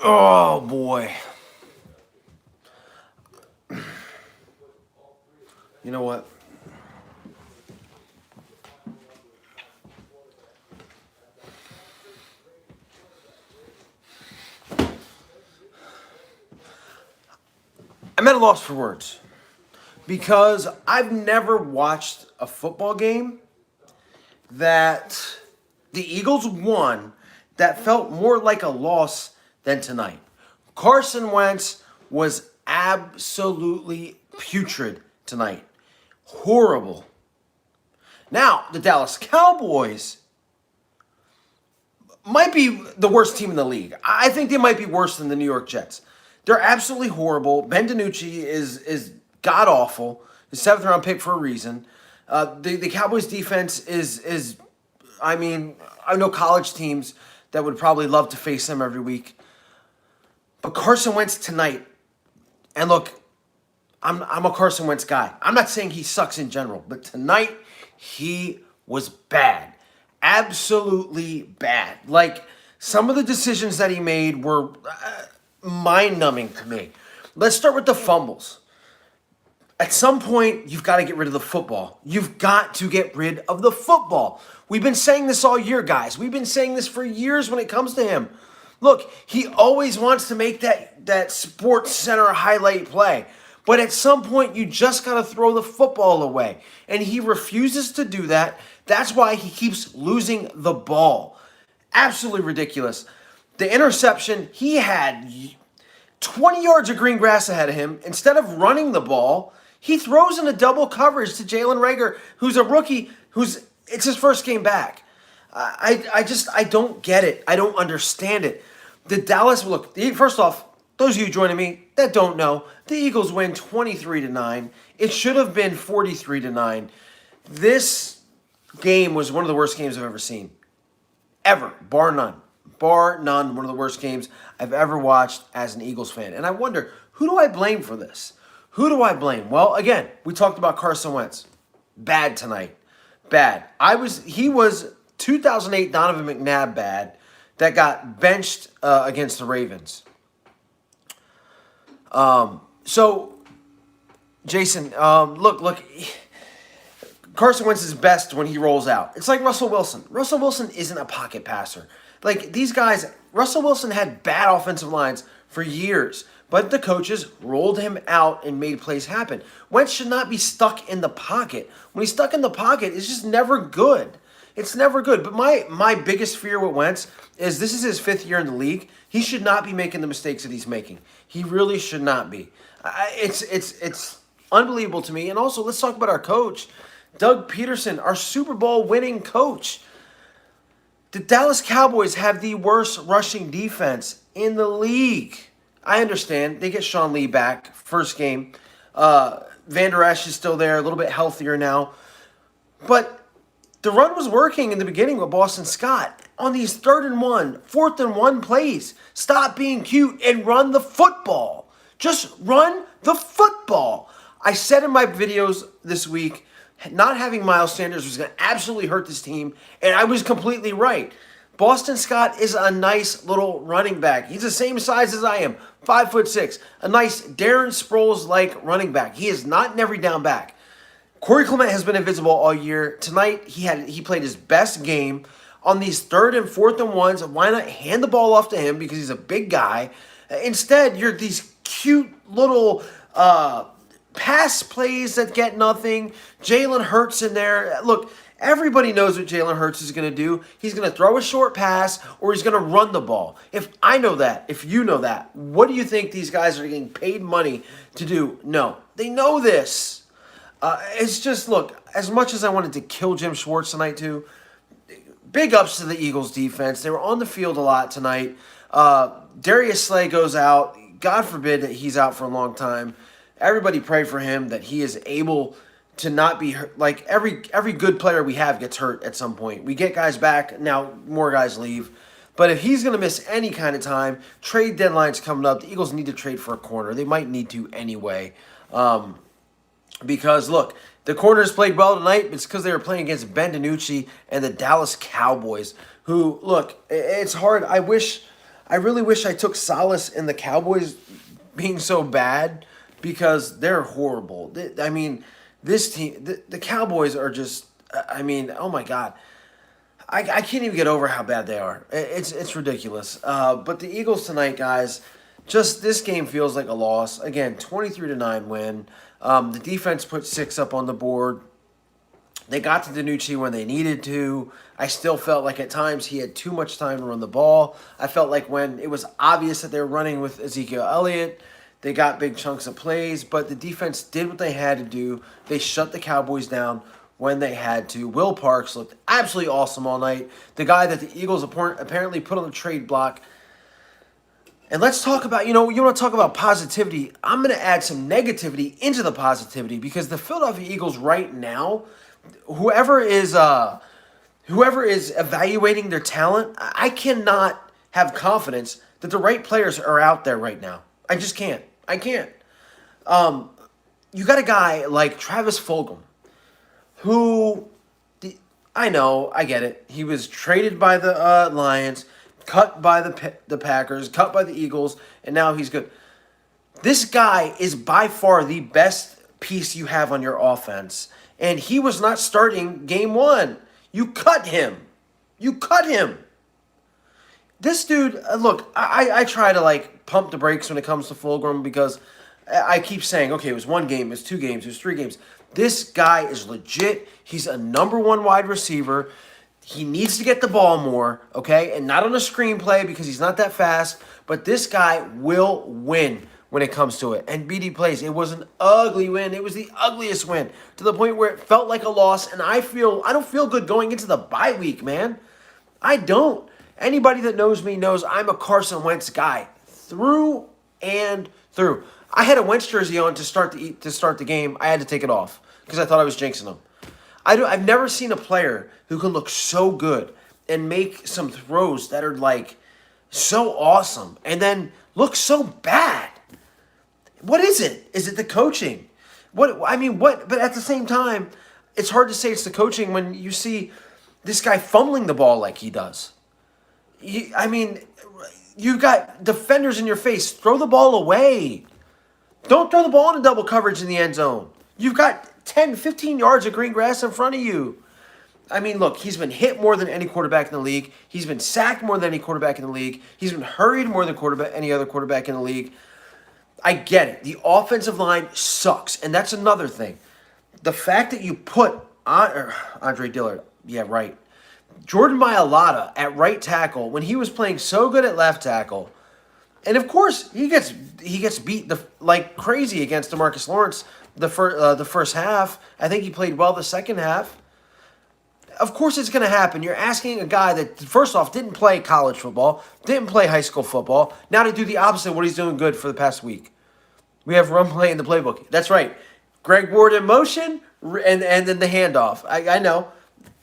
Oh, boy. You know what? I'm at a loss for words because I've never watched a football game that the Eagles won that felt more like a loss than tonight. Carson Wentz was absolutely putrid tonight. Horrible. Now, the Dallas Cowboys might be the worst team in the league. I think they might be worse than the New York Jets. They're absolutely horrible. Ben DiNucci is god awful. The seventh round pick for a reason. The Cowboys defense is I mean, I know college teams that would probably love to face them every week. But Carson Wentz tonight, and look, I'm a Carson Wentz guy. I'm not saying he sucks in general, but tonight he was bad. Absolutely bad. Like, some of the decisions that he made were mind-numbing to me. Let's start with the fumbles. At some point, you've got to get rid of the football. You've got to get rid of the football. We've been saying this all year, guys. We've been saying this for years when it comes to him. Look, he always wants to make that Sports Center highlight play. But at some point, you just got to throw the football away. And he refuses to do that. That's why he keeps losing the ball. Absolutely ridiculous. The interception, he had 20 yards of green grass ahead of him. Instead of running the ball, he throws in a double coverage to Jalen Reagor, who's a rookie, it's his first game back. I don't get it. I don't understand it. The Dallas, look, first off, those of you joining me that don't know, the Eagles win 23-9. It should have been 43-9. This game was one of the worst games I've ever seen. Ever, bar none. Bar none, one of the worst games I've ever watched as an Eagles fan. And I wonder, who do I blame for this? Who do I blame? Well, again, we talked about Carson Wentz. Bad tonight. Bad. He was 2008 Donovan McNabb bad that got benched against the Ravens. So, Jason, look, Carson Wentz is best when he rolls out. It's like Russell Wilson. Russell Wilson isn't a pocket passer. Like, these guys, Russell Wilson had bad offensive lines for years, but the coaches rolled him out and made plays happen. Wentz should not be stuck in the pocket. When he's stuck in the pocket, it's just never good. It's never good. But my biggest fear with Wentz is this is his fifth year in the league. He should not be making the mistakes that he's making. He really should not be. It's unbelievable to me. And also, let's talk about our coach, Doug Peterson, our Super Bowl winning coach. The Dallas Cowboys have the worst rushing defense in the league. I understand. They get Sean Lee back first game. Van Der Esch is still there, a little bit healthier now. But the run was working in the beginning with Boston Scott. On these 3rd and 1, 4th and 1 plays, stop being cute and run the football. Just run the football. I said in my videos this week, not having Miles Sanders was going to absolutely hurt this team, and I was completely right. Boston Scott is a nice little running back. He's the same size as I am, 5'6". A nice Darren Sproles-like running back. He is not an every down back. Corey Clement has been invisible all year. Tonight, he played his best game. On these 3rd and 4th and 1s, why not hand the ball off to him because he's a big guy? Instead, you're these cute little pass plays that get nothing. Jalen Hurts in there. Look, everybody knows what Jalen Hurts is going to do. He's going to throw a short pass or he's going to run the ball. If I know that, if you know that, what do you think these guys are getting paid money to do? No, they know this. It's just, look, as much as I wanted to kill Jim Schwartz tonight too, big ups to the Eagles defense. They were on the field a lot tonight. Darius Slay goes out. God forbid that he's out for a long time. Everybody pray for him that he is able to not be hurt. Like, every good player we have gets hurt at some point. We get guys back. Now more guys leave. But if he's going to miss any kind of time, trade deadline's coming up. The Eagles need to trade for a corner. They might need to anyway. Because, look, the corners played well tonight. It's because they were playing against Ben DiNucci and the Dallas Cowboys, who, look, it's hard. I wish I really wish I took solace in the Cowboys being so bad because they're horrible. I mean, this team, the Cowboys are just, I mean, oh my God. I can't even get over how bad they are. It's ridiculous. But the Eagles tonight, guys, just this game feels like a loss. Again, 23-9 win. The defense put 6 up on the board. They got to DiNucci when they needed to. I still felt like at times he had too much time to run the ball. I felt like when it was obvious that they were running with Ezekiel Elliott, they got big chunks of plays, but the defense did what they had to do. They shut the Cowboys down when they had to. Will Parks looked absolutely awesome all night. The guy that the Eagles apparently put on the trade block. And let's talk about, you want to talk about positivity. I'm going to add some negativity into the positivity because the Philadelphia Eagles right now, whoever is evaluating their talent, I cannot have confidence that the right players are out there right now. I just can't. I can't. You got a guy like Travis Fulgham, who, I know, I get it. He was traded by the Lions, cut by the Packers, cut by the Eagles, and now he's good. This guy is by far the best piece you have on your offense, and he was not starting game 1. You cut him. You cut him. This dude, look, I try to, pump the brakes when it comes to Fulgham because I keep saying, okay, it was 1 game, it was 2 games, it was 3 games. This guy is legit. He's a number 1 wide receiver. He needs to get the ball more, okay? And not on a screenplay because he's not that fast. But this guy will win when it comes to it. And BD plays. It was an ugly win. It was the ugliest win to the point where it felt like a loss. And I don't feel good going into the bye week, man. I don't. Anybody that knows me knows I'm a Carson Wentz guy through and through. I had a Wentz jersey on to start the game. I had to take it off because I thought I was jinxing him. I've never seen a player who can look so good and make some throws that are so awesome and then look so bad. What is it? Is it the coaching? But at the same time, it's hard to say it's the coaching when you see this guy fumbling the ball like he does. You've got defenders in your face. Throw the ball away. Don't throw the ball into double coverage in the end zone. You've got 10, 15 yards of green grass in front of you. Look, he's been hit more than any quarterback in the league. He's been sacked more than any quarterback in the league. He's been hurried more than any other quarterback in the league. I get it. The offensive line sucks, and that's another thing. The fact that you put Andre Dillard, yeah, right, Jordan Mailata at right tackle when he was playing so good at left tackle, and of course he gets beat like crazy against DeMarcus Lawrence the first half. I think he played well the second half. Of course it's going to happen. You're asking a guy that, first off, didn't play college football, didn't play high school football, now to do the opposite of what he's doing good for the past week. We have run play in the playbook. That's right. Greg Ward in motion, and then the handoff. I know.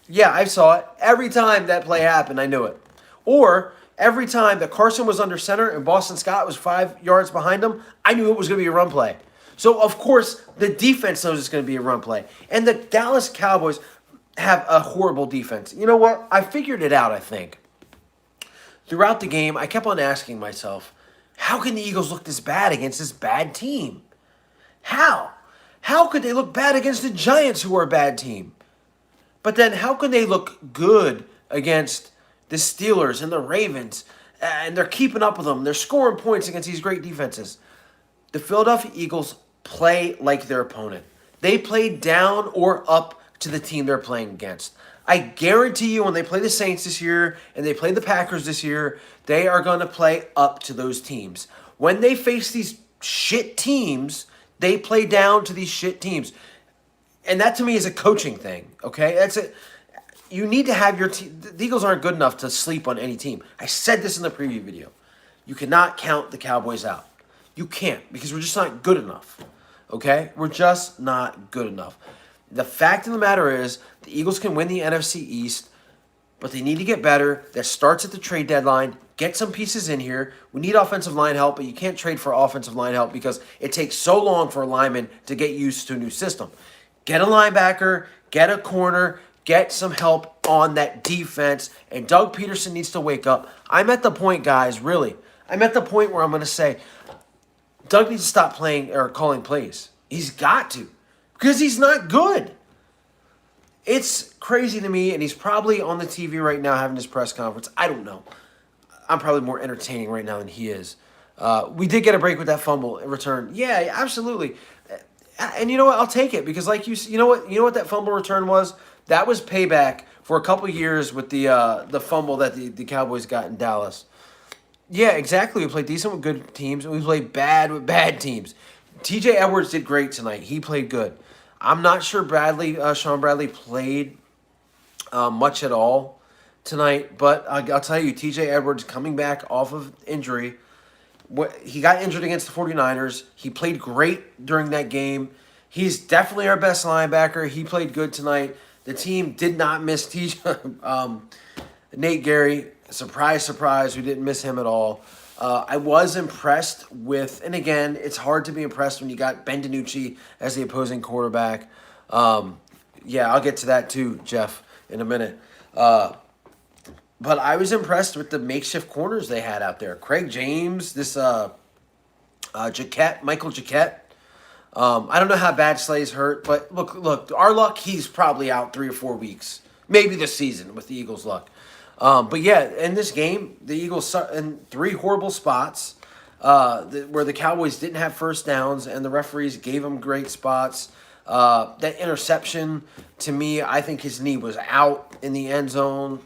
Yeah, I saw it. Every time that play happened, I knew it. Or every time that Carson was under center and Boston Scott was 5 yards behind him, I knew it was going to be a run play. So, of course, the defense knows it's going to be a run play. And the Dallas Cowboys have a horrible defense. You know what? I figured it out, I think. Throughout the game, I kept on asking myself, how can the Eagles look this bad against this bad team? How? How could they look bad against the Giants, who are a bad team? But then how can they look good against the Steelers and the Ravens? And they're keeping up with them. They're scoring points against these great defenses. The Philadelphia Eagles play like their opponent. They play down or up to the team they're playing against. I guarantee you when they play the Saints this year and they play the Packers this year, they are going to play up to those teams. When they face these shit teams, they play down to these shit teams. And that to me is a coaching thing, okay? That's it. You need to have your team. The Eagles aren't good enough to sleep on any team. I said this in the preview video. You cannot count the Cowboys out. You can't because we're just not good enough, okay? We're just not good enough. The fact of the matter is the Eagles can win the NFC East, but they need to get better. That starts at the trade deadline. Get some pieces in here. We need offensive line help, but you can't trade for offensive line help because it takes so long for a lineman to get used to a new system. Get a linebacker, get a corner, get some help on that defense, and Doug Peterson needs to wake up. I'm at the point, guys, really, I'm at the point where I'm going to say, Doug needs to stop playing or calling plays. He's got to. Because he's not good. It's crazy to me, and he's probably on the TV right now having his press conference. I don't know. I'm probably more entertaining right now than he is. We did get a break with that fumble return. Yeah, absolutely. And you know what? I'll take it because, like you know what that fumble return was? That was payback for a couple years with the fumble that the Cowboys got in Dallas. Yeah, exactly. We played decent with good teams, and we played bad with bad teams. T.J. Edwards did great tonight. He played good. I'm not sure Sean Bradley played much at all tonight, but I'll tell you, T.J. Edwards coming back off of injury. He got injured against the 49ers. He played great during that game. He's definitely our best linebacker. He played good tonight. The team did not miss Nate Gary. Surprise, surprise, we didn't miss him at all. I was impressed with, and again, it's hard to be impressed when you got Ben DiNucci as the opposing quarterback. Yeah, I'll get to that too, Jeff, in a minute. But I was impressed with the makeshift corners they had out there. Craig James, this Michael Jacquet. I don't know how bad Slay's hurt, but look, our luck, he's probably out 3 or 4 weeks. Maybe this season with the Eagles' luck. But yeah, in this game, the Eagles in 3 horrible spots where the Cowboys didn't have first downs and the referees gave them great spots. That interception, to me, I think his knee was out in the end zone.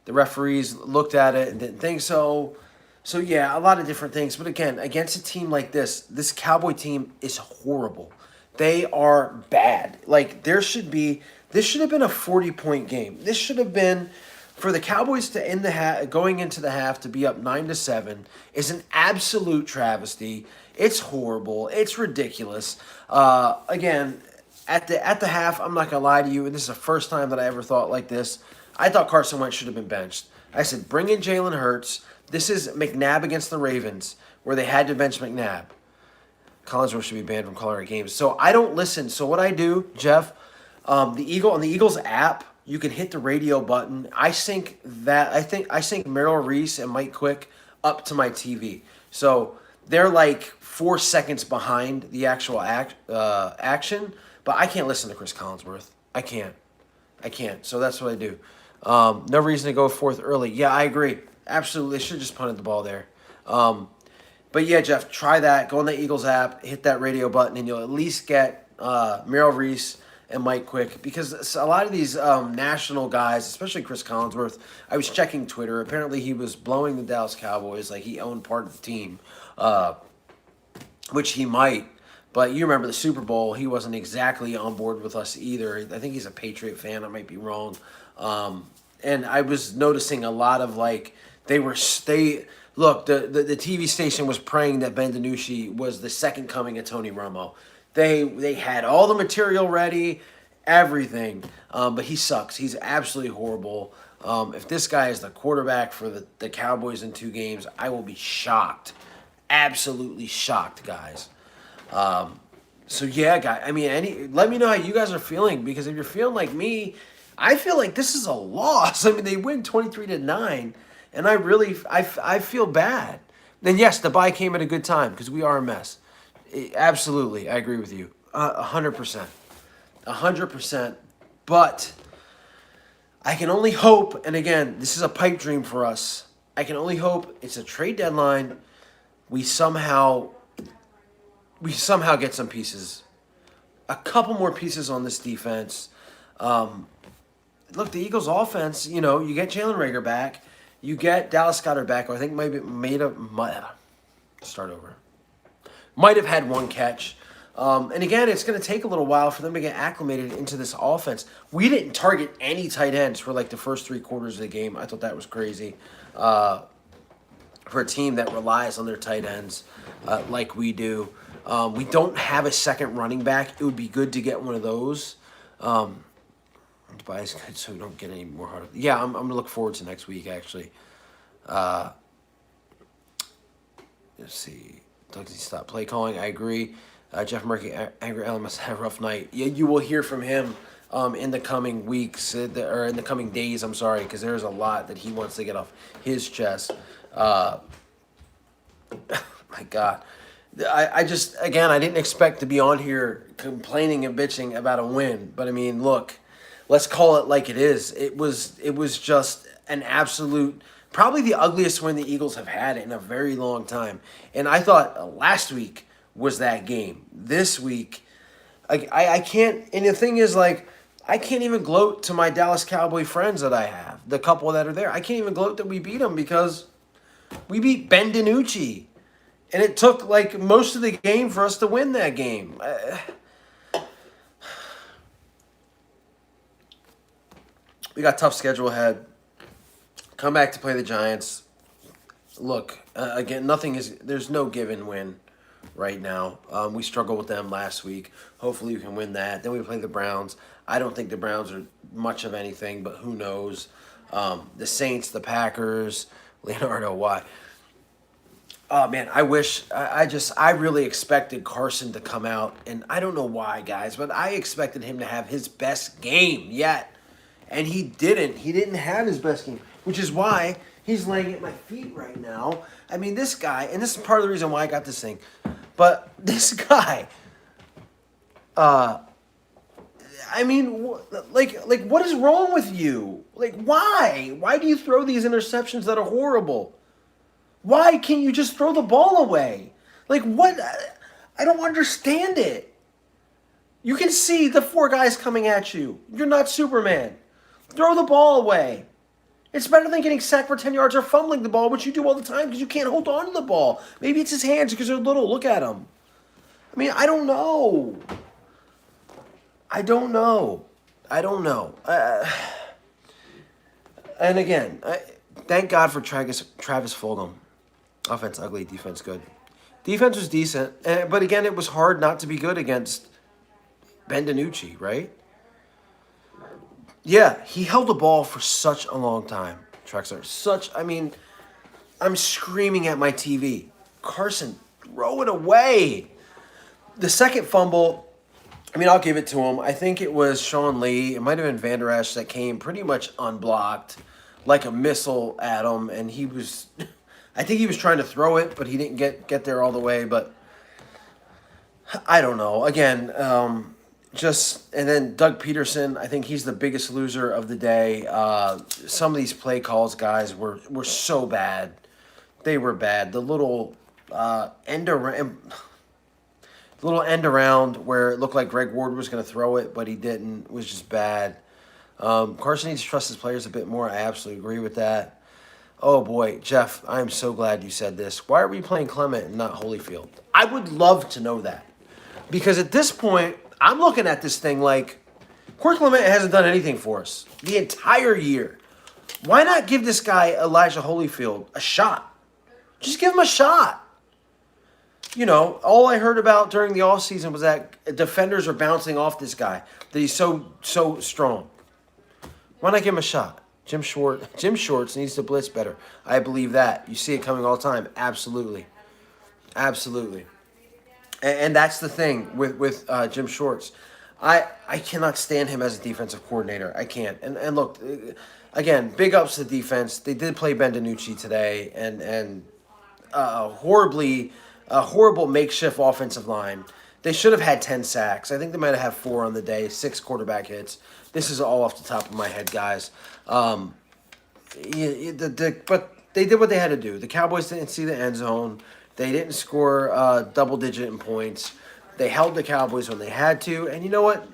The referees looked at it and didn't think so. So, yeah, a lot of different things. But, again, against a team like this Cowboy team is horrible. They are bad. Like, this should have been a 40-point game. This should have been, for the Cowboys to end going into the half to be up 9-7 is an absolute travesty. It's horrible. It's ridiculous. Again, at the half, I'm not going to lie to you, and this is the first time that I ever thought like this. I thought Carson Wentz should have been benched. I said, bring in Jalen Hurts. This is McNabb against the Ravens, where they had to bench McNabb. Collinsworth should be banned from calling our games. So I don't listen. So what I do, Jeff, on the Eagles app, you can hit the radio button. I sync Merrill Reese and Mike Quick up to my TV. So they're like 4 seconds behind the actual action, but I can't listen to Chris Collinsworth. I can't. So that's what I do. No reason to go forth early. Yeah, I agree. Absolutely. They should have just punted the ball there. But yeah, Jeff, try that. Go on the Eagles app, hit that radio button, and you'll at least get Merrill Reese and Mike Quick. Because a lot of these national guys, especially Chris Collinsworth, I was checking Twitter. Apparently he was blowing the Dallas Cowboys like he owned part of the team, which he might. But you remember the Super Bowl, he wasn't exactly on board with us either. I think he's a Patriot fan. I might be wrong. And I was noticing a lot of like, the TV station was praying that Ben DiNucci was the second coming of Tony Romo. They had all the material ready, everything. But he sucks. He's absolutely horrible. If this guy is the quarterback for the Cowboys in 2 games, I will be shocked. Absolutely shocked, guys. So yeah, guys. I mean, let me know how you guys are feeling, because if you're feeling like me, I feel like this is a loss. I mean, they win 23-9, and I feel bad. Then yes, the bye came at a good time because we are a mess. Absolutely, I agree with you, 100%, 100%. But I can only hope, and again, this is a pipe dream for us. I can only hope it's a trade deadline. We somehow get some pieces, a couple more pieces on this defense. Look, the Eagles' offense, you get Jalen Reagor back. You get Dallas Goedert back, who I think might have had 1 catch. And again, it's going to take a little while for them to get acclimated into this offense. We didn't target any tight ends for like the first 3 quarters of the game. I thought that was crazy. For a team that relies on their tight ends like we do. We don't have a second running back. It would be good to get one of those. Buy is good so we don't get any more hard. Yeah, I'm gonna look forward to next week actually. Let's see. Doug needs to stop play calling. I agree. Jeff Murphy, Angry Allen must have a rough night. Yeah, you will hear from him in the coming weeks or in the coming days. I'm sorry, because there's a lot that he wants to get off his chest. My God. I just, again, I didn't expect to be on here complaining and bitching about a win. But I mean, look, let's call it like it is. It was just an absolute, probably the ugliest win the Eagles have had in a very long time. And I thought last week was that game. This week, I can't, and the thing is, like, I can't even gloat to my Dallas Cowboy friends that I have, the couple that are there. I can't even gloat that we beat them because we beat Ben DiNucci. And it took, like, most of the game for us to win that game. We got a tough schedule ahead. Come back to play the Giants. Look, again, there's no given win right now. We struggled with them last week. Hopefully we can win that. Then we play the Browns. I don't think the Browns are much of anything, but who knows. The Saints, the Packers, Leonardo, why? Oh, man, I wish, I really expected Carson to come out, and I don't know why, guys, but I expected him to have his best game yet, and he didn't. He didn't have his best game, which is why he's laying at my feet right now. I mean, this guy, and this is part of the reason why I got this thing, but this guy, I mean, like, what is wrong with you? Like, why? Why do you throw these interceptions that are horrible? Why can't you just throw the ball away? Like, what? I don't understand it. You can see the four guys coming at you. You're not Superman. Throw the ball away. It's better than getting sacked for 10 yards or fumbling the ball, which you do all the time because you can't hold on to the ball. Maybe it's his hands because they're little. Look at him. I mean, I don't know. And again, thank God for Travis Fulgham. Offense ugly, defense good. Defense was decent, but again, it was hard not to be good against Ben DiNucci, right? Yeah, he held the ball for such a long time, Trexler. I mean, I'm screaming at my TV. Carson, throw it away. The second fumble, I mean, I'll give it to him. I think it was Sean Lee. It might have been Van Der Esch that came pretty much unblocked, like a missile at him, and he was... I think he was trying to throw it, but he didn't get there all the way. But I don't know. Again, and then Doug Peterson, I think he's the biggest loser of the day. Some of these play calls, guys, were so bad. They were bad. The little end around where it looked like Greg Ward was going to throw it, but he didn't, was just bad. Carson needs to trust his players a bit more. I absolutely agree with that. Oh, boy, Jeff, I'm so glad you said this. Why are we playing Clement and not Holyfield? I would love to know that. Because at this point, I'm looking at this thing like, Corey Clement hasn't done anything for us the entire year. Why not give this guy, Elijah Holyfield, a shot? Just give him a shot. You know, all I heard about during the offseason was that defenders are bouncing off this guy, that he's so strong. Why not give him a shot? Jim Shorts needs to blitz better. I believe that. You see it coming all the time. Absolutely. Absolutely. And that's the thing with Jim Shorts. I cannot stand him as a defensive coordinator. I can't. And look, again, big ups to the defense. They did play Ben DiNucci today, and a horrible makeshift offensive line. They should have had 10 sacks. I think they might have had 4 on the day, 6 quarterback hits. This is all off the top of my head, guys. But they did what they had to do. The Cowboys didn't see the end zone. They didn't score double-digit in points. They held the Cowboys when they had to. And you know what?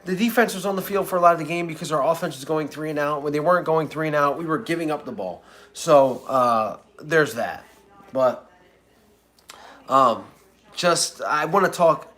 The defense was on the field for a lot of the game because our offense was going 3 and out. When they weren't going 3 and out, we were giving up the ball. So there's that. But I want to talk.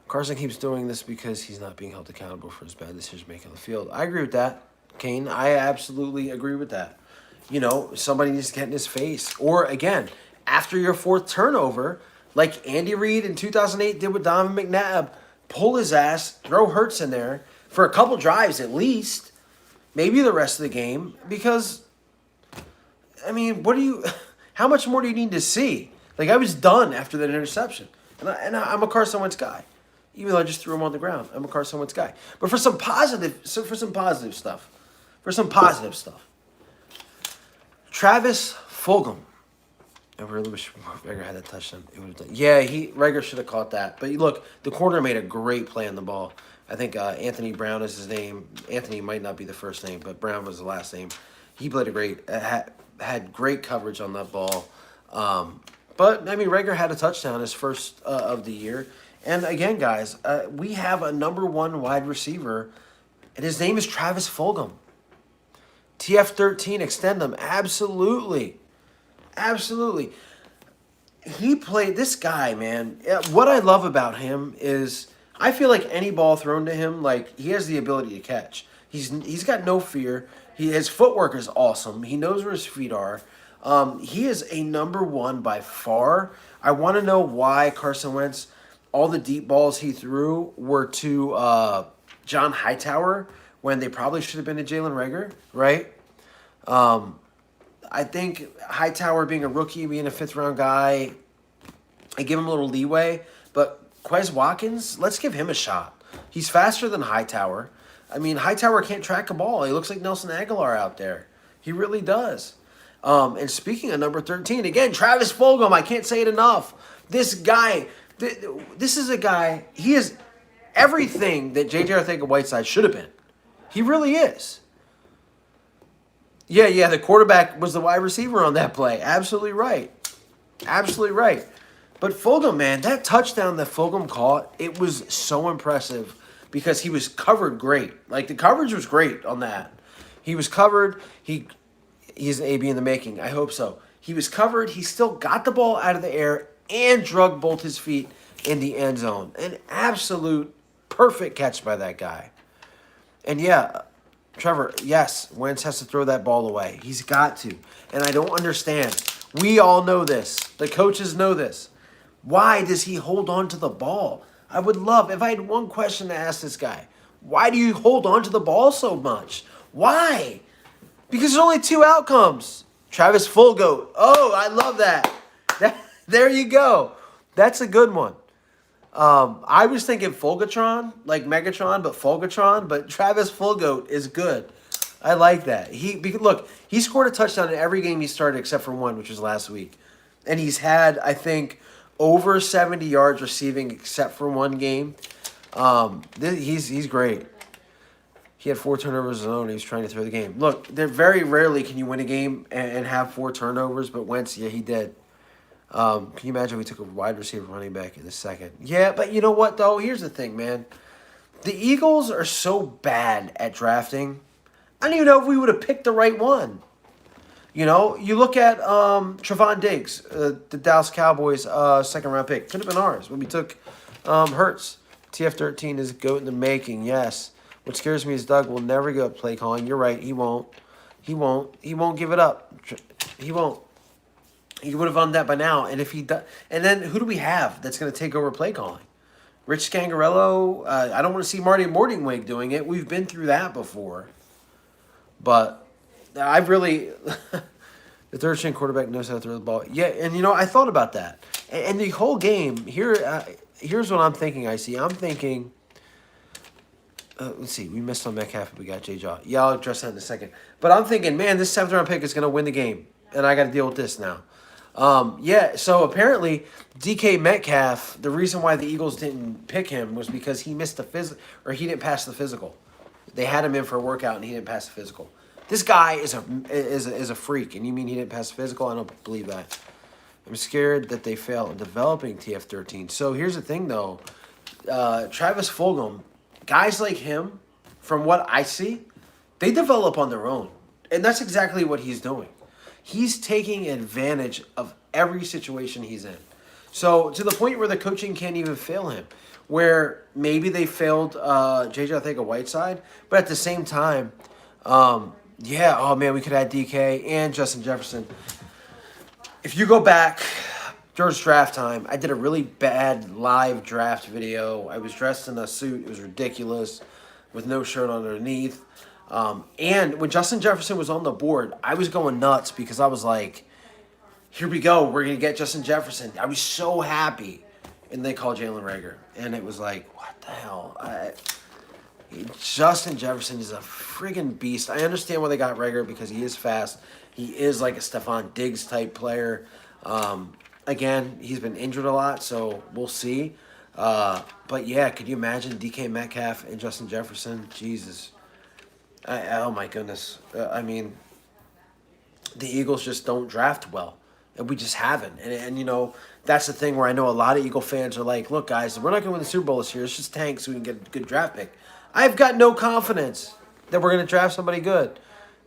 Carson keeps doing this because he's not being held accountable for his bad decision making on the field. I agree with that, Kane. I absolutely agree with that. You know, somebody needs to get in his face. Or, again, after your 4th turnover, like Andy Reid in 2008 did with Donovan McNabb, pull his ass, throw Hurts in there for a couple drives at least, maybe the rest of the game, because, I mean, how much more do you need to see? Like, I was done after that interception. And I'm a Carson Wentz guy. Even though I just threw him on the ground. I'm a Carson Wentz guy. But for some positive stuff. Travis Fulgham. I really wish Rager had that touchdown. It would have done. Yeah, Rager should have caught that. But look, the corner made a great play on the ball. I think Anthony Brown is his name. Anthony might not be the first name, but Brown was the last name. He played a great, had great coverage on that ball. But I mean, Rager had a touchdown, his first of the year. And again, guys, we have a #1 wide receiver, and his name is Travis Fulgham. TF13, extend him. Absolutely. Absolutely. He played, this guy, man, what I love about him is I feel like any ball thrown to him, like, he has the ability to catch. He's got no fear. His footwork is awesome. He knows where his feet are. He is a #1 by far. I want to know why Carson Wentz, all the deep balls he threw were to John Hightower when they probably should have been to Jalen Reagor, right? I think Hightower being a rookie, being a 5th-round guy, I give him a little leeway. But Quez Watkins, let's give him a shot. He's faster than Hightower. I mean, Hightower can't track a ball. He looks like Nelson Aguilar out there. He really does. And speaking of number 13, again, Travis Fulgham, I can't say it enough. This guy, this is a guy, he is everything that J.J. Arcega-Whiteside should have been. He really is. Yeah, the quarterback was the wide receiver on that play. Absolutely right. Absolutely right. But Fulgham, man, that touchdown that Fulgham caught, it was so impressive because he was covered great. Like, the coverage was great on that. He was covered. He's an AB in the making. I hope so. He was covered. He still got the ball out of the air and drug both his feet in the end zone. An absolute perfect catch by that guy. And yeah, Trevor, yes, Wentz has to throw that ball away. He's got to. And I don't understand. We all know this. The coaches know this. Why does he hold on to the ball? I would love, if I had one question to ask this guy, why do you hold on to the ball so much? Why? Because there's only 2 outcomes. Travis Fulgham. Oh, I love that. There you go. That's a good one. I was thinking Fulgatron, like Megatron, but Fulgatron. But Travis Fulgham is good. I like that. Look, he scored a touchdown in every game he started except for one, which was last week. And he's had, I think, over 70 yards receiving except for one game. He's great. He had 4 turnovers of his own. He was trying to throw the game. Look, very rarely can you win a game and have 4 turnovers, but Wentz, yeah, he did. Can you imagine if we took a wide receiver running back in the second? Yeah, but you know what, though? Here's the thing, man. The Eagles are so bad at drafting. I don't even know if we would have picked the right one. You know, you look at Trevon Diggs, the Dallas Cowboys second-round pick. Could have been ours when we took Hurts. TF13 is a goat in the making, yes. What scares me is Doug will never give up play calling. You're right, he won't. He won't give it up. He won't. He would have done that by now. And if he does, and then who do we have that's going to take over play calling? Rich Scangarello. I don't want to see Marty Morningwig doing it. We've been through that before. But I've really the third-string quarterback knows how to throw the ball. Yeah, and you know I thought about that. And the whole game here. Here's what I'm thinking. I'm thinking. Let's see. We missed on Metcalf, but we got J. Jaw. Yeah, I'll address that in a second. But I'm thinking, man, this 7th-round pick is going to win the game, and I got to deal with this now. So apparently DK Metcalf, the reason why the Eagles didn't pick him was because he missed the he didn't pass the physical. They had him in for a workout and he didn't pass the physical. This guy is a freak, and you mean he didn't pass the physical? I don't believe that. I'm scared that they fail in developing TF13. So here's the thing, though. Travis Fulgham, guys like him, from what I see, they develop on their own. And that's exactly what he's doing. He's taking advantage of every situation he's in. So to the point where the coaching can't even fail him, where maybe they failed J.J. Arcega-Whiteside, but at the same time, we could add DK and Justin Jefferson. If you go back, during draft time, I did a really bad live draft video. I was dressed in a suit. It was ridiculous, with no shirt underneath. And when Justin Jefferson was on the board, I was going nuts because I was like, here we go. We're going to get Justin Jefferson. I was so happy. And they called Jalen Reagor. And it was like, what the hell? Justin Jefferson is a friggin' beast. I understand why they got Reagor because he is fast. He is like a Stephon Diggs type player. Again, he's been injured a lot, so we'll see. But yeah, could you imagine DK Metcalf and Justin Jefferson? Jesus. Oh my goodness. I mean, the Eagles just don't draft well. And we just haven't. And you know, that's the thing where I know a lot of Eagle fans are like, look, guys, we're not going to win the Super Bowl this year. Let's just tank so we can get a good draft pick. I've got no confidence that we're going to draft somebody good.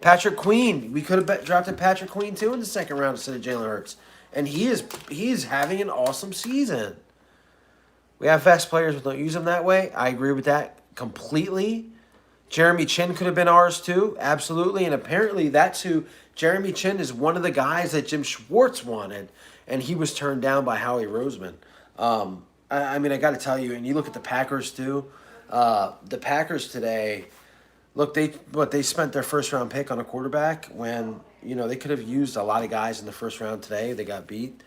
Patrick Queen, we could have drafted Patrick Queen too in the second round instead of Jalen Hurts. And he is having an awesome season. We have fast players, but don't use them that way. I agree with that completely. Jeremy Chin could have been ours too, absolutely. And apparently that's who Jeremy Chin is, one of the guys that Jim Schwartz wanted, and he was turned down by Howie Roseman. I mean, I got to tell you, and you look at the Packers too. The Packers today, look, they spent their first round pick on a quarterback when they could have used a lot of guys in the first round today. They got beat.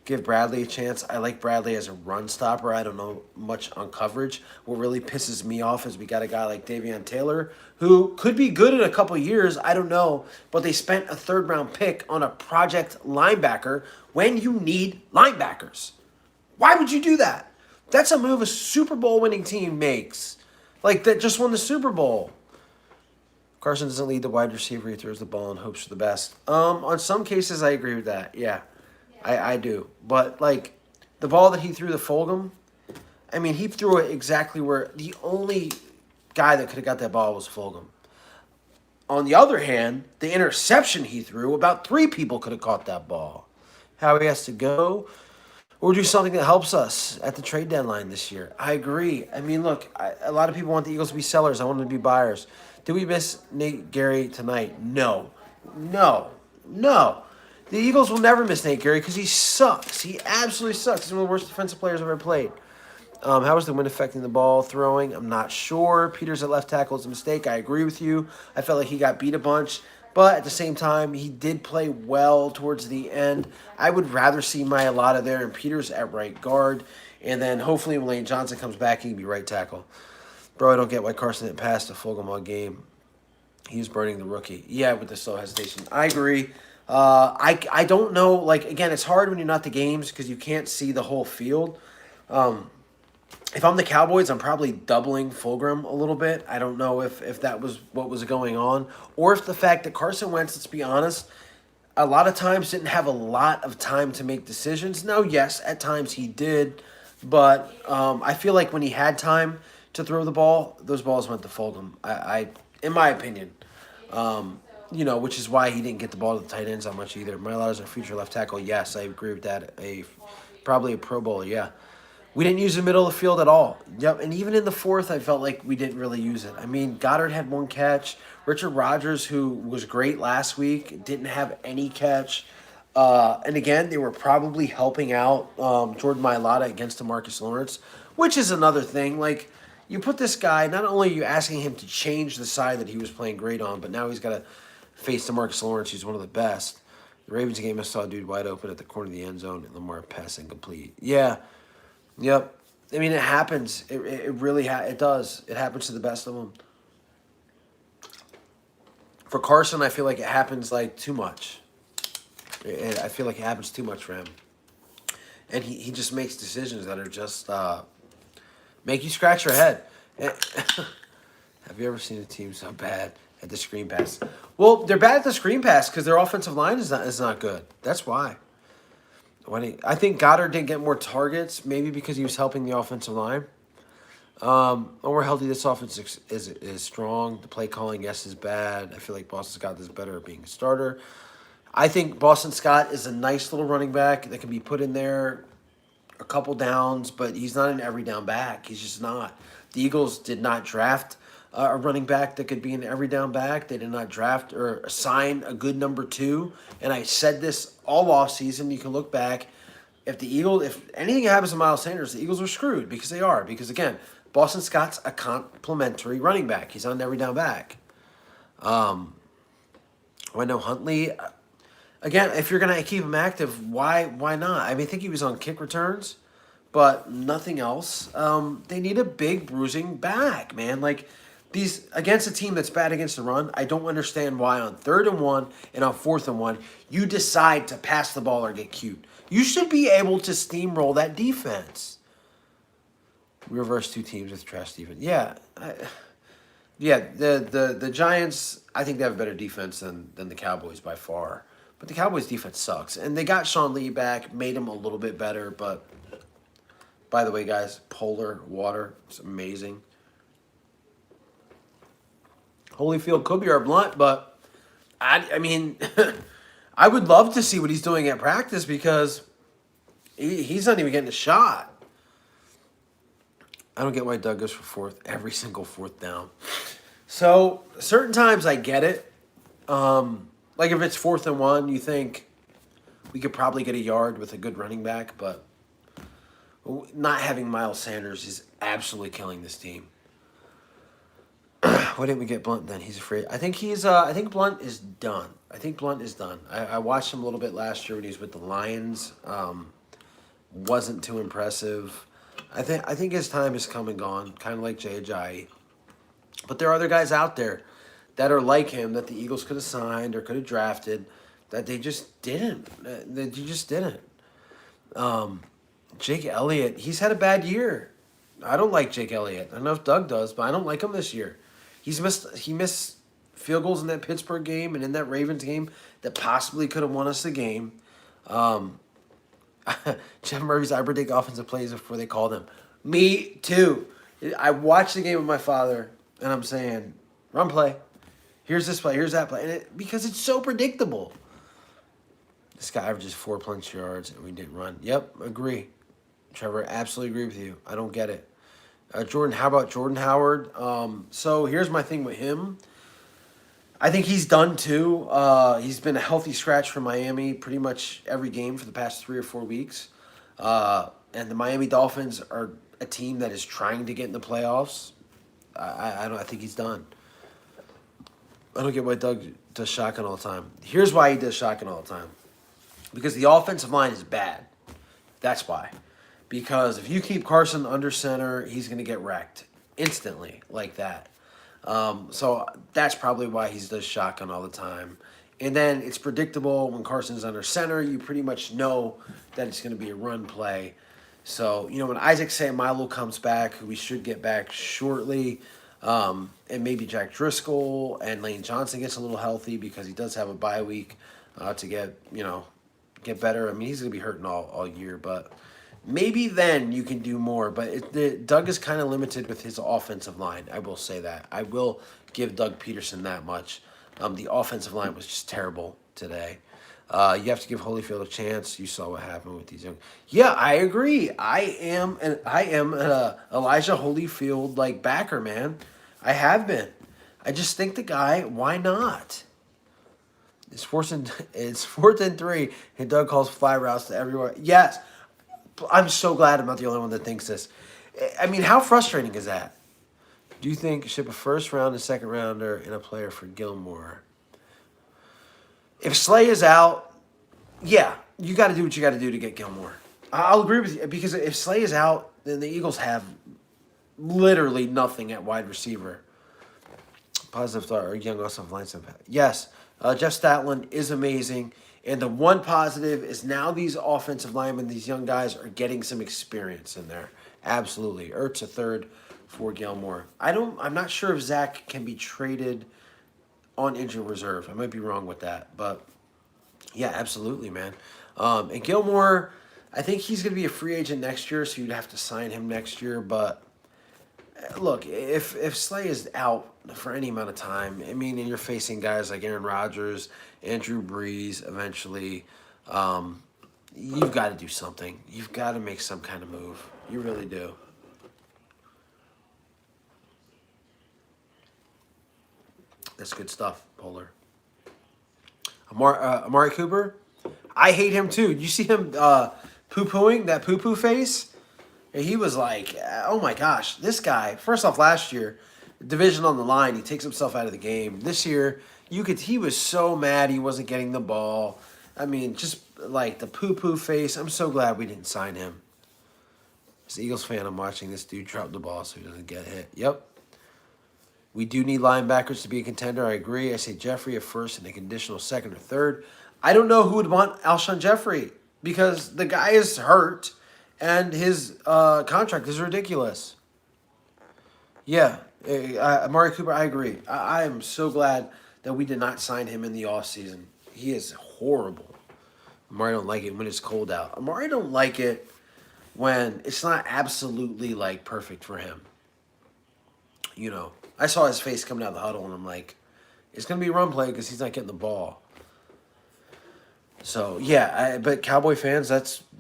Give Bradley a chance. I like Bradley as a run stopper. I don't know much on coverage. What really pisses me off is we got a guy like Davion Taylor who could be good in a couple years. I don't know. But they spent a third-round pick on a project linebacker when you need linebackers. Why would you do that? That's a move a Super Bowl winning team makes. Like, that just won the Super Bowl. Carson doesn't lead the wide receiver. He throws the ball and hopes for the best. On some cases, I agree with that. Yeah. I do. But, like, the ball that he threw to Fulgham, I mean, he threw it exactly where the only guy that could have got that ball was Fulgham. On the other hand, the interception he threw, about 3 people could have caught that ball. How he has to go or do something that helps us at the trade deadline this year. I agree. I mean, look, a lot of people want the Eagles to be sellers. I want them to be buyers. Did we miss Nate Gary tonight? No. The Eagles will never miss Nate Gary because he sucks. He absolutely sucks. He's one of the worst defensive players I've ever played. How is the wind affecting the ball throwing? I'm not sure. Peters at left tackle is a mistake. I agree with you. I felt like he got beat a bunch. But at the same time, he did play well towards the end. I would rather see Mailata there and Peters at right guard. And then hopefully when Lane Johnson comes back, he can be right tackle. Bro, I don't get why Carson didn't pass the Fulgham all game. He's burning the rookie. Yeah, with the slow hesitation. I agree. I don't know. Like, again, it's hard when you're not the games because you can't see the whole field. If I'm the Cowboys, I'm probably doubling Fulgham a little bit. I don't know if that was what was going on. Or if the fact that Carson Wentz, let's be honest, a lot of times didn't have a lot of time to make decisions. Now, yes, at times he did. But I feel like when he had time to throw the ball, those balls went to Fulgham. I in my opinion. Which is why he didn't get the ball to the tight ends that much either. Mailata's our future left tackle. Yes, I agree with that. Probably a Pro Bowler, yeah. We didn't use the middle of the field at all. Yep, and even in the fourth, I felt like we didn't really use it. I mean, Goddard had 1 catch. Richard Rodgers, who was great last week, didn't have any catch. And again, they were probably helping out Jordan Mailata against DeMarcus Lawrence, which is another thing. Like, you put this guy, not only are you asking him to change the side that he was playing great on, but now he's got to face DeMarcus Lawrence, who's one of the best. The Ravens game, I saw a dude wide open at the corner of the end zone, and Lamar pass incomplete. Yeah. Yep. I mean, it happens. It really it does. It happens to the best of them. For Carson, I feel like it happens like too much. I feel like it happens too much for him. And he just makes decisions that are just make you scratch your head. Have you ever seen a team so bad at the screen pass? Well, they're bad at the screen pass because their offensive line is not good. That's why. I think Goddard didn't get more targets, maybe because he was helping the offensive line. When we're healthy, this offense is strong. The play calling, yes, is bad. I feel like Boston Scott is better at being a starter. I think Boston Scott is a nice little running back that can be put in there a couple downs, but he's not an every down back. He's just not. The Eagles did not draft a running back that could be an every down back. They did not draft or assign a good number 2. And I said this all offseason. You can look back. If anything happens to Miles Sanders, the Eagles are screwed because they are. Because, again, Boston Scott's a complimentary running back. He's on an every down back. Wendell Huntley, again, if you're going to keep him active, why not? I mean, I think he was on kick returns, but nothing else. They need a big bruising back, man. Like, these against a team that's bad against the run, I don't understand why on 3rd and 1 and on 4th and 1 you decide to pass the ball or get cute. You should be able to steamroll that defense. We reversed 2 teams with trash defense. Yeah. Yeah, the Giants, I think they have a better defense than the Cowboys by far. But the Cowboys' defense sucks. And they got Sean Lee back, made him a little bit better. But, by the way, guys, polar water, it's amazing. Holyfield could be our blunt, but, I mean, I would love to see what he's doing at practice because he's not even getting a shot. I don't get why Doug goes for fourth every single fourth down. So, certain times I get it. Like if it's 4th and 1, you think we could probably get a yard with a good running back, but not having Miles Sanders is absolutely killing this team. Why didn't we get Blunt then? He's afraid. I think I think Blunt is done. I watched him a little bit last year when he was with the Lions. Wasn't too impressive. I think his time has come and gone, kind of like Jay Ajayi. But there are other guys out there that are like him that the Eagles could have signed or could have drafted that they just didn't. Jake Elliott, he's had a bad year. I don't like Jake Elliott. I don't know if Doug does, but I don't like him this year. He missed field goals in that Pittsburgh game and in that Ravens game that possibly could have won us the game. Jeff Murphy's, I predict offensive plays before they call them. Me too. I watched the game with my father, and I'm saying, run play. Here's this play. Here's that play. And because it's so predictable. This guy averages 4 punch yards, and we didn't run. Yep, agree. Trevor, absolutely agree with you. I don't get it. Jordan, how about Jordan Howard? So here's my thing with him. I think he's done too. He's been a healthy scratch for Miami pretty much every game for the past 3 or 4 weeks. And the Miami Dolphins are a team that is trying to get in the playoffs. I think he's done. I don't get why Doug does shotgun all the time. Here's why he does shotgun all the time. Because the offensive line is bad. That's why. Because if you keep Carson under center, he's going to get wrecked instantly like that. So that's probably why he does shotgun all the time. And then it's predictable when Carson's under center. You pretty much know that it's going to be a run play. So, when Isaac Seumalo comes back, who we should get back shortly, and maybe Jack Driscoll and Lane Johnson gets a little healthy because he does have a bye week to get better. I mean, he's going to be hurting all year, but maybe then you can do more. But Doug is kind of limited with his offensive line. I will say that. I will give Doug Peterson that much. The offensive line was just terrible today. You have to give Holyfield a chance. You saw what happened with these young. Yeah, I agree. I am an Elijah Holyfield backer, man. I have been. I just think the guy. Why not? It's 4th and 3, and Doug calls fly routes to everywhere. Yes, I'm so glad I'm not the only one that thinks this. I mean, how frustrating is that? Do you think ship a first round and second rounder and a player for Gilmore? If Slay is out, yeah, you got to do what you got to do to get Gilmore. I'll agree with you because if Slay is out, then the Eagles have literally nothing at wide receiver. Positive thought or young offensive line. Yes, Jeff Statland is amazing. And the one positive is now these offensive linemen, these young guys, are getting some experience in there. Absolutely. Ertz a third for Gilmore. I'm not sure if Zach can be traded on injured reserve. I might be wrong with that. But, yeah, absolutely, man. And Gilmore, I think he's going to be a free agent next year, so you'd have to sign him next year. But, look, if Slay is out for any amount of time, I mean, and you're facing guys like Aaron Rodgers and Drew Brees eventually, you've got to do something. You've got to make some kind of move. You really do. That's good stuff, Polar. Amari Cooper, I hate him too. You see him poo-pooing, that poo-poo face? And he was like, oh my gosh, this guy, first off last year, division on the line, he takes himself out of the game. This year, he was so mad he wasn't getting the ball. I mean, just like the poo-poo face. I'm so glad we didn't sign him. As an Eagles fan, I'm watching this dude drop the ball so he doesn't get hit. Yep. We do need linebackers to be a contender. I agree. I say Jeffrey at first and a conditional second or third. I don't know who would want Alshon Jeffrey because the guy is hurt and his contract is ridiculous. Yeah, Amari Cooper, I agree. I am so glad that we did not sign him in the offseason. He is horrible. Amari don't like it when it's cold out. Amari don't like it when it's not absolutely like perfect for him. You know, I saw his face coming out of the huddle, and I'm like, it's gonna be a run play because he's not getting the ball. So yeah, but Cowboy fans,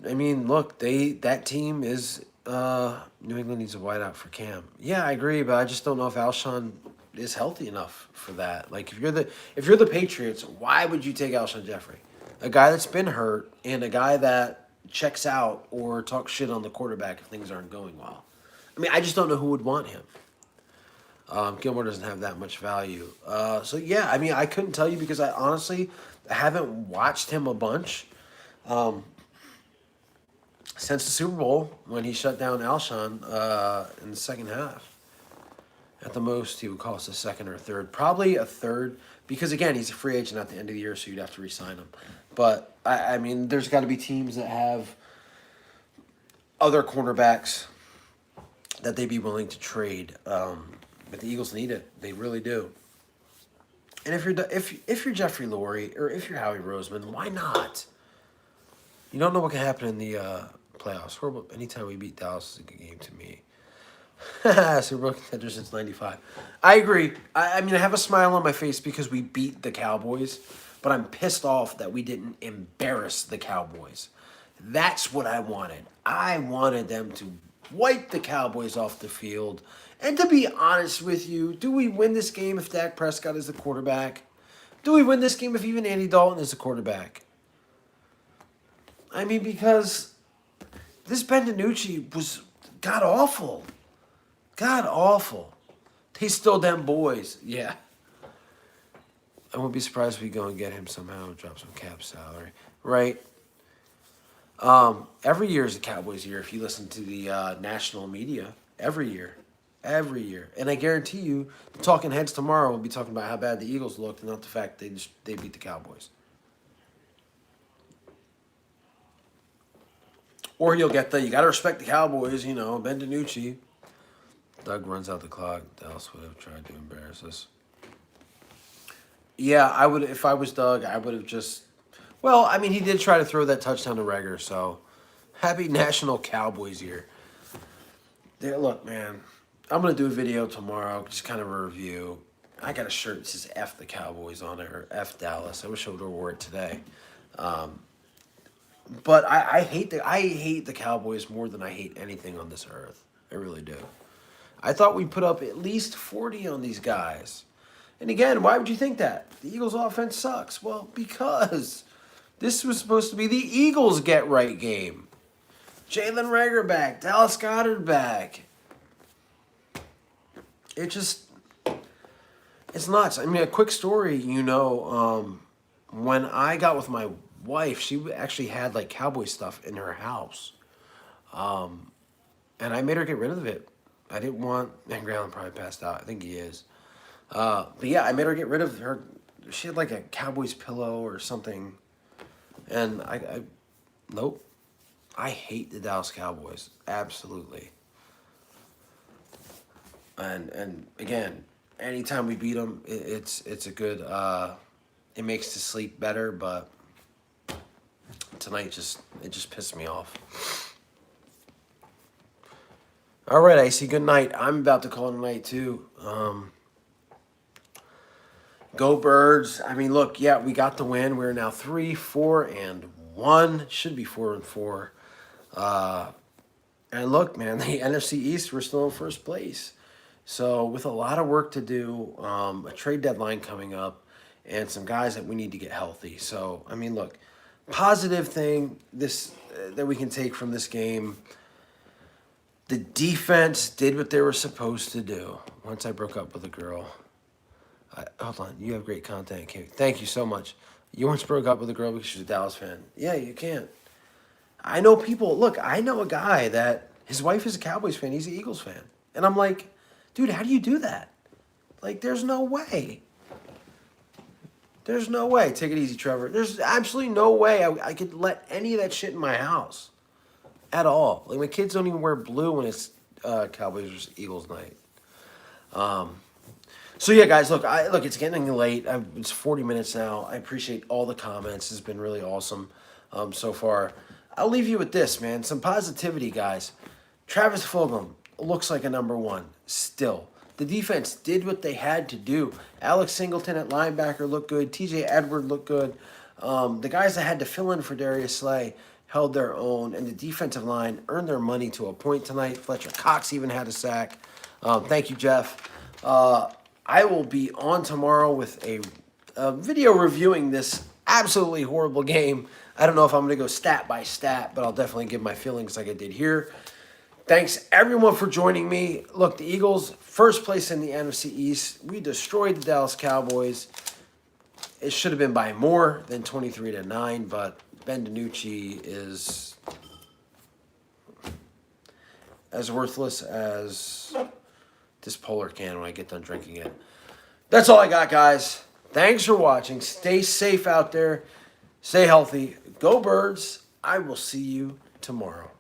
look, that team is New England needs a wideout for Cam. Yeah, I agree, but I just don't know if Alshon is healthy enough for that. Like if you're the Patriots, why would you take Alshon Jeffrey? A guy that's been hurt and a guy that checks out or talks shit on the quarterback if things aren't going well. I mean, I just don't know who would want him. Gilmore doesn't have that much value. So yeah, I mean, I couldn't tell you because I honestly haven't watched him a bunch since the Super Bowl when he shut down Alshon in the second half. At the most, he would cost a second or third. Probably a third because, again, he's a free agent at the end of the year, so you'd have to re-sign him. But, I mean, there's got to be teams that have other cornerbacks that they'd be willing to trade. But the Eagles need it. They really do. And if you're Jeffrey Lurie or if you're Howie Roseman, why not? You don't know what can happen in the playoffs. Anytime we beat Dallas is a good game to me. Super Bowl contender since '95. I agree. I mean, I have a smile on my face because we beat the Cowboys, but I'm pissed off that we didn't embarrass the Cowboys. That's what I wanted. I wanted them to wipe the Cowboys off the field. And to be honest with you, do we win this game if Dak Prescott is the quarterback? Do we win this game if even Andy Dalton is the quarterback? I mean, because this Ben DiNucci was god-awful. God-awful. They still them boys. Yeah. I won't be surprised if we go and get him somehow and drop some cap salary. Right? Every year is a Cowboys year if you listen to the national media. Every year. Every year. And I guarantee you, the talking heads tomorrow will be talking about how bad the Eagles looked and not the fact they beat the Cowboys. Or you'll get you got to respect the Cowboys, Ben DiNucci. Doug runs out the clock. Dallas would have tried to embarrass us. Yeah, I would. If I was Doug, I would have just. Well, I mean, he did try to throw that touchdown to Reagor, so happy National Cowboys year. Look, man, I'm gonna do a video tomorrow, just kind of a review. I got a shirt that says "F the Cowboys" on it, or "F Dallas." I wish I would have wore it today. But I hate the Cowboys more than I hate anything on this earth. I really do. I thought we'd put up at least 40 on these guys. And again, why would you think that? The Eagles' offense sucks. Well, because this was supposed to be the Eagles' get-right game. Jalen Reagor back. Dallas Goedert back. It's nuts. I mean, a quick story, when I got with my wife, she actually had, Cowboy stuff in her house. And I made her get rid of it. I didn't want... And Graylen probably passed out. I think he is. But yeah, I made her get rid of her... She had, a Cowboys pillow or something. And nope. I hate the Dallas Cowboys. Absolutely. And again, anytime we beat them, it's a good... it makes the sleep better, but tonight it just pissed me off. All right, Icy, good night. I'm about to call tonight, too. Go Birds. I mean, look, yeah, we got the win. We're now 3-4-1. Should be 4-4. And look, man, the NFC East, we're still in first place. So with a lot of work to do, a trade deadline coming up, and some guys that we need to get healthy. So, I mean, look, positive thing that we can take from this game. The defense did what they were supposed to do. Once I broke up with a girl. Hold on. You have great content. Thank you so much. You once broke up with a girl because she's a Dallas fan. Yeah, you can't. I know people. Look, I know a guy that his wife is a Cowboys fan. He's an Eagles fan. And I'm like, dude, how do you do that? There's no way. There's no way. Take it easy, Trevor. There's absolutely no way I could let any of that shit in my house at all. Like, my kids don't even wear blue when it's Cowboys versus Eagles night. So yeah, guys, look, it's getting late. It's 40 minutes now. I appreciate all the comments. It's been really awesome so far. I'll leave you with this, man. Some positivity, guys. Travis Fulgham looks like a number one still. The defense did what they had to do. Alex Singleton at linebacker looked good. TJ Edward looked good. The guys that had to fill in for Darius Slay held their own, and the defensive line earned their money to a point tonight. Fletcher Cox even had a sack. Thank you, Jeff. I will be on tomorrow with a video reviewing this absolutely horrible game. I don't know if I'm going to go stat by stat, but I'll definitely give my feelings like I did here. Thanks, everyone, for joining me. Look, the Eagles, first place in the NFC East. We destroyed the Dallas Cowboys. It should have been by more than 23-9, but Ben DiNucci is as worthless as this Polar can when I get done drinking it. That's all I got, guys. Thanks for watching. Stay safe out there. Stay healthy. Go Birds. I will see you tomorrow.